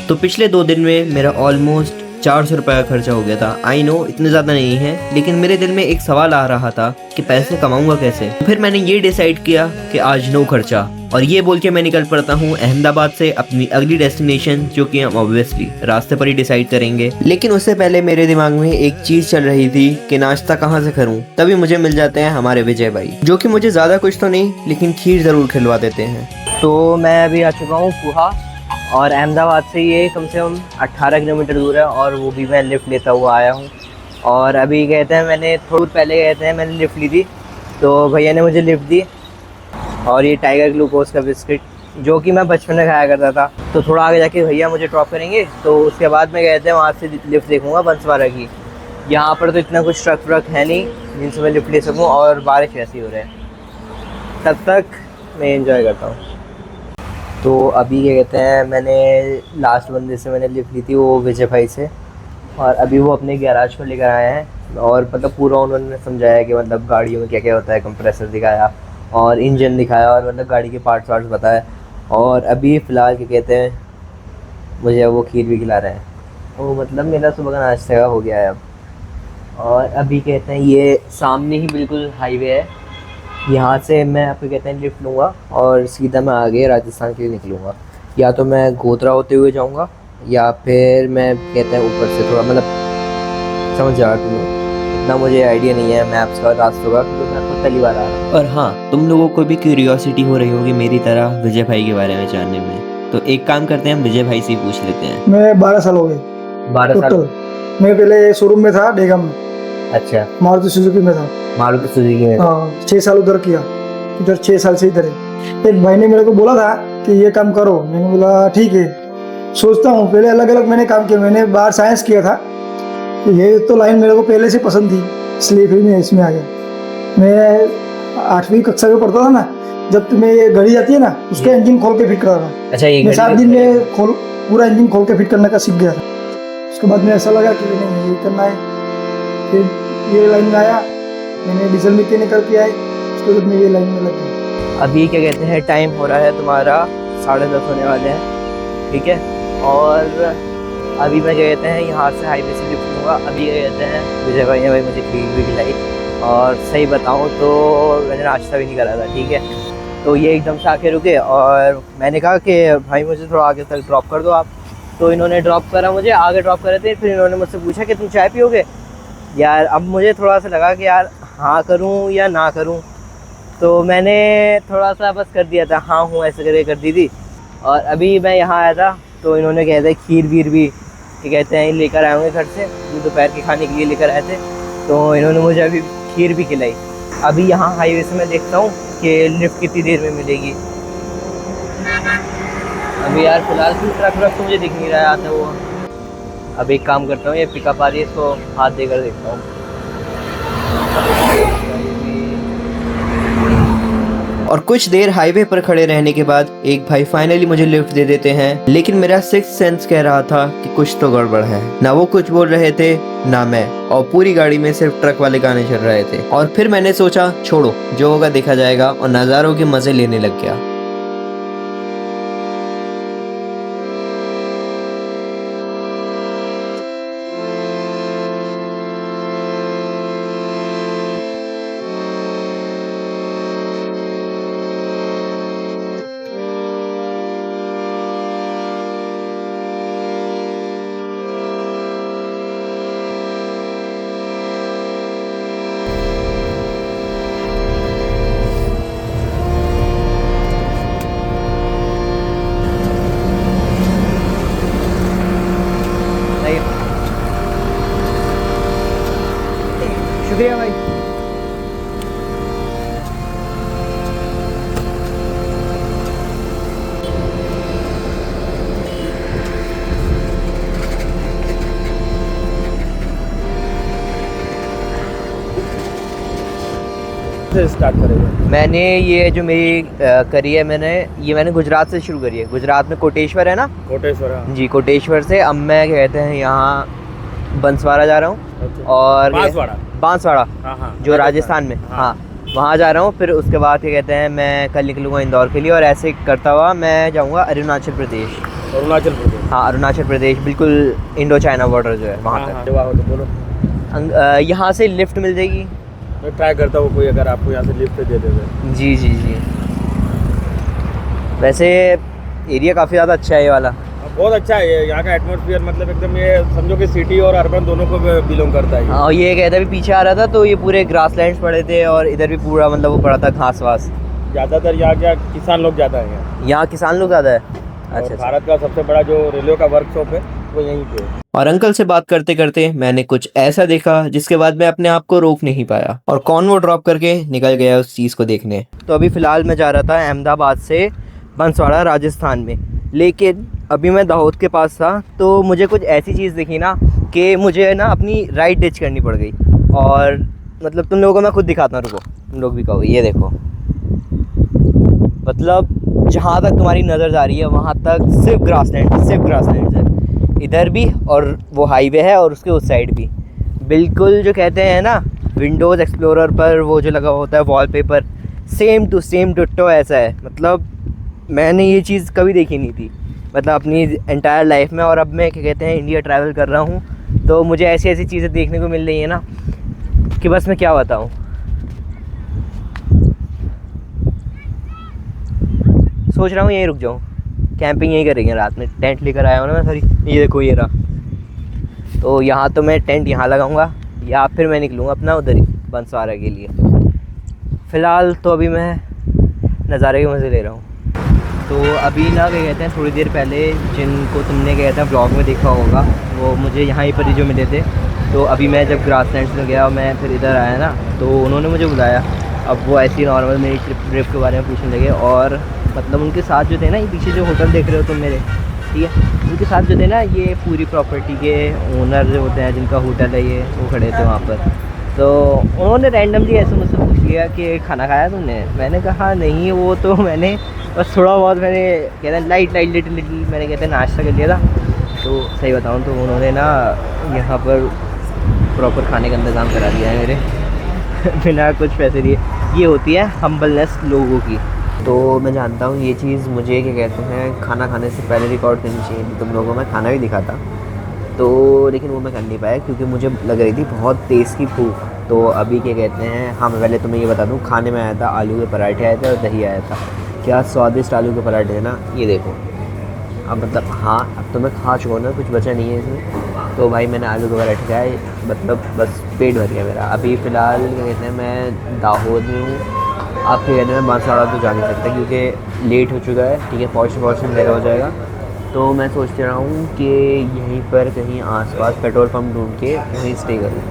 तो पिछले 2 दिन में मेरा ऑलमोस्ट 400 रुपये का खर्चा हो गया था। आई नो इतने ज़्यादा नहीं है, लेकिन मेरे दिल में एक सवाल आ रहा था कि पैसे कमाऊंगा कैसे। तो फिर मैंने ये डिसाइड किया कि आज नो खर्चा, और ये बोल के मैं निकल पड़ता हूँ अहमदाबाद से अपनी अगली डेस्टिनेशन, जो कि हम ऑब्वियसली रास्ते पर ही डिसाइड करेंगे। लेकिन उससे पहले मेरे दिमाग में एक चीज़ चल रही थी कि नाश्ता कहाँ से करूँ। तभी मुझे मिल जाते हैं हमारे विजय भाई, जो कि मुझे ज़्यादा कुछ तो नहीं लेकिन खीर ज़रूर खिलवा देते हैं। तो मैं अभी आ चुका हूँ कुहा, और अहमदाबाद से ये कम से कम 18 किलोमीटर दूर है, और वो भी मैं लिफ्ट लेता हुआ आया हूँ। और अभी कहते हैं मैंने थोड़ी पहले कहते हैं मैंने लिफ्ट ली थी, तो भैया ने मुझे लिफ्ट दी। और ये टाइगर ग्लूकोज का बिस्किट, जो कि मैं बचपन में खाया करता था। तो थोड़ा आगे जाके भैया मुझे ड्रॉप करेंगे, तो उसके बाद मैं कहते हैं वहाँ से लिफ्ट देखूँगा बंसवाड़ा की। यहाँ पर तो इतना कुछ ट्रक व्रक है नहीं जिनसे मैं लिफ्ट ले सकूँ, और बारिश ऐसी हो रही है, तब तक मैं एंजॉय करता हूँ। तो अभी क्या कहते हैं मैंने लास्ट बंदे से मैंने लिफ्ट ली थी, वो विजय भाई से, और अभी वो अपने गैराज को लेकर आए हैं। और मतलब पूरा उन्होंने समझाया कि मतलब गाड़ियों में क्या क्या होता है, कंप्रेसर दिखाया और इंजन दिखाया, और मतलब गाड़ी के पार्ट्स वार्ट्स बताए। और अभी फ़िलहाल क्या कहते हैं मुझे वो खीर भी खिला रहे हैं। तो मतलब मेरा सुबह का नाश्ता हो गया है अब। और अभी कहते हैं ये सामने ही बिल्कुल हाईवे है, यहाँ से मैं आपको कहते हैं लिफ्ट लूँगा और सीधा मैं आगे राजस्थान के लिए निकलूँगा। या तो मैं गोधरा होते हुए जाऊँगा, या फिर मैं कहते हैं ऊपर से थोड़ा मतलब समझ जा तुम लोग, इतना मुझे आइडिया नहीं है मैप्स का, रास्तों का, तो मैं खुद पहली बार आ रहा हूँ। और हाँ, तुम लोगों को भी क्यूरियोसिटी हो रही होगी मेरी तरह विजय भाई के बारे में जानने में, तो एक काम करते हैं हम विजय भाई से ही पूछ लेते हैं। मैं 12 साल हो गए। 12 साल? मैं पहले शोरूम में था डेगम में। अच्छा, मारुति सुजुकी में था। मारुति सुजुकी में? हाँ, 6 साल उधर किया, इधर 6 साल से इधर है। एक भाई ने मेरे को बोला था कि ये काम करो, मैंने बोला ठीक है, सोचता हूँ। पहले अलग अलग मैंने काम किया, मैंने बाहर साइंस किया था, ये तो लाइन मेरे को पहले से पसंद थी, इसलिए फिर मैं इसमें आ गया। मैं 8वीं कक्षा में पढ़ता था ना, जब तुम्हें ये घड़ी जाती है ना, उसका इंजन खोल के फिट करा था। अच्छा, ये मैं 7 दिन में पूरा इंजन खोल के फिट करने का सीख गया था। उसके बाद में ऐसा लगा कि नहीं ये करना है, फिर ये लाइन में आया, मैंने डीजल मैकेनिकल किया है, उसके बाद में ये लाइन में लग गया। अभी क्या कहते हैं टाइम हो रहा है तुम्हारा 10:30 होने वाले हैं, ठीक है। और अभी मैं क्या कहते हैं यहाँ से हाईवे से लिफ्ट लूँगा। अभी क्या कहते हैं विजय भाई ने भाई मुझे खीर भी खिलाई, और सही बताऊँ तो मैंने नाश्ता भी नहीं करा था, ठीक है। तो ये एकदम से आके रुके, और मैंने कहा कि भाई मुझे थोड़ा आगे तक ड्रॉप कर दो आप। तो इन्होंने ड्रॉप करा, मुझे आगे ड्रॉप करे थे। फिर इन्होंने मुझसे पूछा कि तुम चाय पियोगे यार। अब मुझे थोड़ा सा लगा कि यार हाँ करूँ या ना करूँ, तो मैंने थोड़ा सा बस कर दिया था, हाँ हूँ ऐसे करके कर दी थी। और अभी मैं यहाँ आया था, तो इन्होंने कहते हैं खीर वीर भी कि कहते हैं लेकर आए होंगे घर से, जो दोपहर के खाने के लिए लेकर आए थे। तो इन्होंने मुझे अभी खीर भी खिलाई। अभी यहाँ हाईवे से मैं देखता हूँ कि लिफ्ट कितनी देर में मिलेगी। अभी यार फिलहाल ट्रक व्रक तो मुझे दिख नहीं रहा है आता वो। अब एक काम करता हूँ, ये पिकअप आ रही है, इसको हाथ देकर देखता हूँ। और कुछ देर हाईवे पर खड़े रहने के बाद एक भाई फाइनली मुझे लिफ्ट दे देते हैं, लेकिन मेरा सिक्स्थ सेंस कह रहा था कि कुछ तो गड़बड़ है। ना वो कुछ बोल रहे थे ना मैं, और पूरी गाड़ी में सिर्फ ट्रक वाले गाने चल रहे थे। और फिर मैंने सोचा छोड़ो, जो होगा देखा जाएगा, और नज़ारों के मजे लेने लग गया। शुक्रिया भाई। स्टार्ट करेंगे। मैंने ये जो मेरी करी है, मैंने गुजरात से शुरू करी है। गुजरात में कोटेश्वर है ना, कोटेश्वर जी, कोटेश्वर से अब मैं कहते हैं यहाँ बंसवाड़ा जा रहा हूँ। और बांसवाड़ा, जो राजस्थान में, हाँ वहाँ जा रहा हूँ। फिर उसके बाद क्या कहते हैं मैं कल निकलूँगा इंदौर के लिए, और ऐसे करता हुआ मैं जाऊँगा अरुणाचल प्रदेश। अरुणाचल प्रदेश। हाँ अरुणाचल प्रदेश, बिल्कुल इंडो चाइना बॉर्डर जो है वहाँ हाँ तक। हाँ सेवा हो तो बोलो। यहाँ से लिफ्ट मिल जाएगी? मैं ट्राई करता हूँ कोई अगर आपको यहाँ से लिफ्ट दे देते। जी जी जी। वैसे एरिया काफ़ी ज़्यादा अच्छा है ये वाला। बहुत अच्छा है ये, यहाँ का एटमॉस्फेयर मतलब एकदम ये समझो कि सिटी और अर्बन दोनों को बिलोंग करता है ये। और ये कहता है भी पीछे आ रहा था तो ये पूरे ग्रासलैंड्स पड़े थे और इधर भी पूरा मतलब वो पड़ा था घास वास। ज़्यादातर यहाँ क्या किसान लोग ज़्यादा हैं यहाँ किसान लोग ज़्यादा है। और अच्छा। भारत का सबसे बड़ा जो रेलवे का वर्कशॉप है वो यहीं पे है। और अंकल से बात करते करते मैंने कुछ ऐसा देखा जिसके बाद मैं अपने आप को रोक नहीं पाया और कॉन्वो ड्रॉप करके निकल गया उस चीज़ को देखने। तो अभी फ़िलहाल मैं जा रहा था अहमदाबाद से बंसवाड़ा राजस्थान में, लेकिन अभी मैं दाहोद के पास था तो मुझे कुछ ऐसी चीज़ दिखी ना कि मुझे ना अपनी राइट डिच करनी पड़ गई। और मतलब तुम लोगों को मैं खुद दिखाता हूँ, रुको तुम लोग भी कहो। ये देखो, मतलब जहाँ तक तुम्हारी नज़र जा रही है वहाँ तक सिर्फ ग्रासलैंड है इधर भी, और वो हाईवे है और उसके उस साइड भी। बिल्कुल जो कहते हैं ना विंडोज़ एक्सप्लोरर पर वो जो लगा होता है wallpaper, same to same ditto ऐसा है। मतलब मैंने ये चीज़ कभी देखी नहीं थी मतलब अपनी एंटायर लाइफ में। और अब मैं क्या कहते हैं इंडिया ट्रैवल कर रहा हूँ तो मुझे ऐसी ऐसी चीज़ें देखने को मिल रही है ना कि बस मैं क्या बताऊँ। सोच रहा हूँ यहीं रुक जाऊँ, कैंपिंग यहीं करेंगे रात में। टेंट लेकर आया हूँ ना मैं, सॉरी ये देखो ये रहा। तो यहाँ तो मैं टेंट यहाँ लगाऊंगा या फिर मैं निकलूँगा अपना उधर ही बंसवाड़ा के लिए। फ़िलहाल तो अभी मैं नज़ारे के मज़े ले रहा हूँ। तो अभी ना क्या कहते हैं थोड़ी देर पहले जिनको तुमने क्या कहते हैं ब्लॉग में देखा होगा वो मुझे यहाँ ही पर ही जो मिले थे। तो अभी मैं जब ग्रासलैंड्स में गया और मैं फिर इधर आया ना तो उन्होंने मुझे बुलाया। अब वो ऐसी नॉर्मल मेरी ट्रिप के बारे में पूछने लगे और मतलब उनके साथ जो थे ना, ये पीछे जो होटल देख रहे हो तुम मेरे, ठीक है, उनके साथ जो थे ना ये पूरी प्रॉपर्टी के ओनर जो होते हैं जिनका होटल है ये, वो खड़े थे वहाँ पर। तो उन्होंने रैंडमली ऐसे मुझसे पूछ लिया कि खाना खाया तुमने? मैंने कहा नहीं, वो तो मैंने बस थोड़ा बहुत मैंने कहते हैं लाइट लिटिल मैंने कहते हैं नाश्ता कर लिया था। तो सही बताऊँ तो उन्होंने ना यहाँ पर प्रॉपर खाने का इंतज़ाम करा दिया है मेरे बिना कुछ पैसे दिए। ये होती है हम्बलनेस लोगों की। तो मैं जानता हूँ ये चीज़ मुझे क्या कहते हैं खाना खाने से पहले रिकॉर्ड करनी चाहिए थी, तुम लोगों को मैं खाना भी दिखाता। तो लेकिन वो मैं कर नहीं पाया क्योंकि मुझे लग रही थी बहुत तेज़ की भूख। तो अभी क्या कहते हैं, हाँ मैं पहले तुम्हें ये बता दूँ, खाने में आया था आलू के पराठे आए थे और दही आया था। क्या स्वादिष्ट आलू के पराठे हैं ना, ये देखो। अब मतलब हाँ अब तो मैं खा चुका हूँ ना, कुछ बचा नहीं है इसमें। तो भाई मैंने आलू के पराठे खाए, मतलब बस पेट भर गया मेरा। अभी फ़िलहाल क्या कहते हैं मैं दाहोद में हूँ। आप क्या कहते हैं बांसवाड़ा तो जा नहीं सकता क्योंकि लेट हो चुका है, ठीक है, पहुँचने मेरा हो जाएगा। तो मैं सोच रहा हूँ कि यहीं पर कहीं आसपास पेट्रोल पंप ढूंढ के वहीं स्टे करूँ।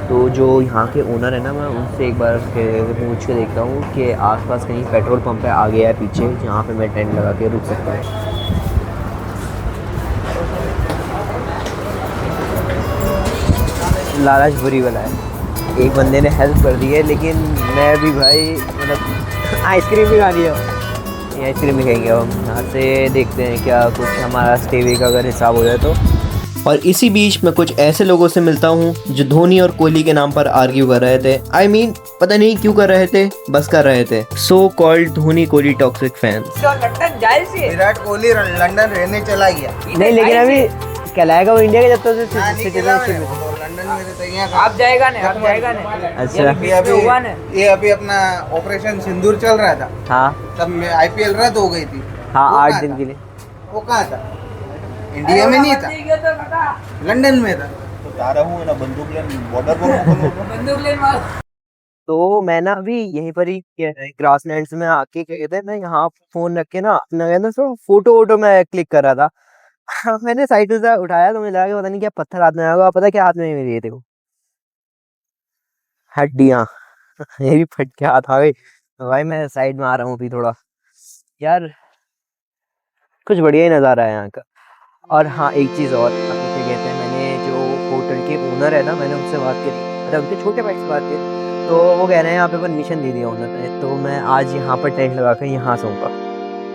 तो जो यहाँ के ओनर है ना, मैं उनसे एक बार पूछ के देखता हूँ कि आसपास कहीं पेट्रोल पंप है आगे या पीछे जहाँ पे मैं टेंट लगा के रुक सकता हूँ। लालच बुरी वाला है। एक बंदे ने हेल्प कर दी है लेकिन मैं भी भाई मतलब आइसक्रीम भी खानी है, ये आइसक्रीम भी खाएंगे हम। यहाँ से देखते हैं क्या कुछ हमारा स्टे वे का अगर हिसाब हो जाए तो। और इसी बीच मैं कुछ ऐसे लोगों से मिलता हूँ जो धोनी और कोहली के नाम पर आर्ग्यू कर रहे थे। I mean, पता नहीं क्यों कर रहे थे, बस कर रहे थे। So called Dhoni Kohli toxic fans. Virat Kohli London रहने चला गया। नहीं लेकिन अभी कहलाएगा वो इंडिया के जब तक लंदन में रहता है। आप जाएगा नहीं, आप जाएगा नहीं। अच्छा ये अभी अपना ऑपरेशन सिंदूर चल रहा था, हाँ तब में IPL रद्द हो गई थी। हाँ वो 8 कहाँ दिन था? के लिए। वो कहाँ था? इंडिया में नहीं था, लंदन में था। तो तारा हूँ ना बंदूक लेने बॉर्डर पर। तो मैं ना अभी यहीं पर ही ग्रासलैंड्स में आके क्या कहते हैं मैं यहाँ फोन रख के ना अपना कहते हैं फोटो वोटो में क्लिक कर रहा था। मैंने साइड से उठाया तो मुझे लगा कि पता नहीं क्या पत्थर हाथ में आएगा। पता क्या हाथ में मेरे, ये देखो हड्डियाँ ये भी फट के हाथ आ गई। तो भाई मैं साइड में आ रहा हूँ अभी थोड़ा, यार कुछ बढ़िया ही नज़ारा है यहाँ का। और हाँ एक चीज़ और, अभी क्या कहते हैं मैंने जो होटल के ओनर है ना, मैंने उनसे बात करी, मतलब उनके छोटे भाई से बात करी। तो वो कह रहे हैं यहाँ पे परमिशन दे दिया उन्होंने। तो मैं आज यहाँ पर टेंट लगा कर यहाँ सोऊंगा,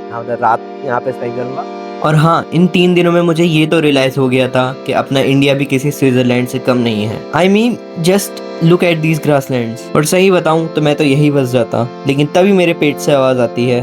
यहाँ उधर रात यहाँ पे स्पेंड करूँगा। और हाँ, इन 3 दिनों में मुझे ये तो रियलाइज़ हो गया था कि अपना इंडिया भी किसी स्विट्ज़रलैंड से कम नहीं है। I mean, just look at these grasslands. और सही बताऊँ तो मैं तो यही बस जाता, लेकिन तभी मेरे पेट से आवाज़ आती है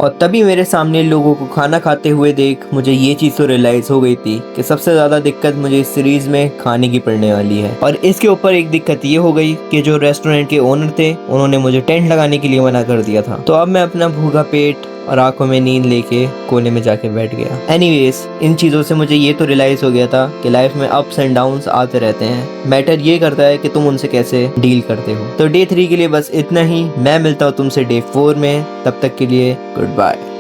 और तभी मेरे सामने लोगों को खाना खाते हुए देख मुझे ये चीज़ तो रियलाइज़ हो गई थी कि सबसे ज़्यादा दिक्कत मुझे इस सीरीज़ में खाने की पड़ने वाली है। और इसके ऊपर एक दिक्कत ये हो गई कि जो रेस्टोरेंट के ओनर थे उन्होंने मुझे टेंट लगाने के लिए मना कर दिया था। तो अब मैं अपना भूखा पेट और आंखों में नींद लेके कोने में जाके बैठ गया। एनीवेज, इन चीज़ों से मुझे ये तो रियलाइज़ हो गया था कि लाइफ में अप्स एंड डाउन्स आते रहते हैं, मैटर ये करता है कि तुम उनसे कैसे डील करते हो। तो डे 3 के लिए बस इतना ही। मैं मिलता हूँ तुमसे डे 4 में, तब तक के लिए गुड बाय।